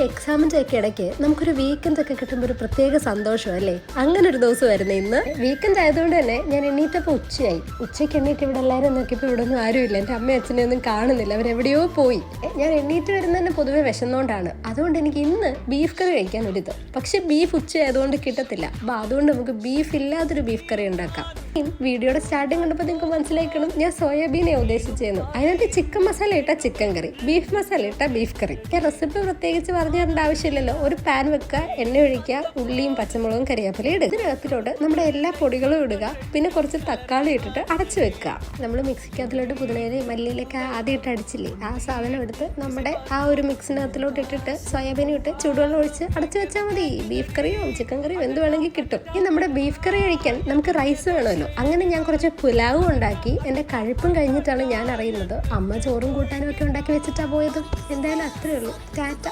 എക്സാമിൻ്റെ ഒക്കെ ഇടയ്ക്ക് നമുക്കൊരു വീക്കെൻഡ് ഒക്കെ കിട്ടുമ്പോൾ ഒരു പ്രത്യേക സന്തോഷമല്ലേ? അങ്ങനെ ഒരു ദിവസമായിരുന്നു ഇന്ന്. വീക്കെൻഡ് ആയതുകൊണ്ട് തന്നെ ഞാൻ എണ്ണീറ്റപ്പോൾ ഉച്ചയ്ക്ക് എണ്ണീറ്റ് ഇവിടെ എല്ലാവരും നോക്കിയപ്പോൾ ഇവിടെ ഒന്നും ആരുമില്ല. എൻ്റെ അമ്മയും അച്ഛനെ ഒന്നും കാണുന്നില്ല, അവരെവിടെയോ പോയി. ഞാൻ എണ്ണീറ്റ് വരുന്നത് തന്നെ പൊതുവെ വിശന്നുകൊണ്ടാണ്. അതുകൊണ്ട് എനിക്ക് ഇന്ന് ബീഫ് കറി കഴിക്കാൻ ഒരിത്. പക്ഷെ ബീഫ് ഉച്ചയായതുകൊണ്ട് കിട്ടത്തില്ല. അപ്പോൾ അതുകൊണ്ട് നമുക്ക് ബീഫ് ഇല്ലാത്തൊരു ബീഫ് കറി ഉണ്ടാക്കാം. വീഡിയോയുടെ സ്റ്റാർട്ടിങ് കണ്ടപ്പോൾ നിങ്ങൾക്ക് മനസ്സിലാക്കണം ഞാൻ സോയാബീനെ ഉദ്ദേശിച്ചിരുന്നു. അതിനകത്ത് ചിക്കൻ മസാല ഇട്ട ചിക്കൻ കറി, ബീഫ് മസാല ഇട്ട ബീഫ് കറി. റെസിപ്പി പ്രത്യേകിച്ച് പറഞ്ഞു തരേണ്ട ആവശ്യമില്ലല്ലോ. ഒരു പാൻ വെക്കുക, എണ്ണ ഒഴിക്കുക, ഉള്ളിയും പച്ചമുളകും കരിയാപ്പിലയും ഇടുക. ഇതിനകത്തിലോട്ട് നമ്മുടെ എല്ലാ പൊടികളും ഇടുക, പിന്നെ കുറച്ച് തക്കാളി ഇട്ടിട്ട് അടച്ചു വെക്കുക. നമ്മൾ മിക്സിക്കകത്തിലോട്ട് പുതിനയിലയും മല്ലിയിലൊക്കെ ആദ്യം ഇട്ട് അടിച്ചില്ലേ, ആ സാധനം എടുത്ത് നമ്മുടെ ആ ഒരു മിക്സിനകത്തിലോട്ട് ഇട്ടിട്ട് സോയാബീനും ഇട്ട് ചൂടുവെള്ളം ഒഴിച്ച് അടച്ചു വെച്ചാൽ മതി. ബീഫ് കറിയോ ചിക്കൻ കറിയോ എന്ത് വേണമെങ്കിൽ കിട്ടും. ഈ നമ്മുടെ ബീഫ് കറി കഴിക്കാൻ നമുക്ക് റൈസ് വേണമല്ലോ. അങ്ങനെ ഞാൻ കുറച്ച് പുലാവ് ഉണ്ടാക്കി. എൻ്റെ കഴിപ്പും കഴിഞ്ഞിട്ടാണ് ഞാൻ അറിയുന്നത് അമ്മ ചോറും കൂട്ടാനും ഒക്കെ ഉണ്ടാക്കി വെച്ചിട്ടാണ് പോയത്. എന്തായാലും അത്രയേ ഉള്ളൂ. ടാറ്റ.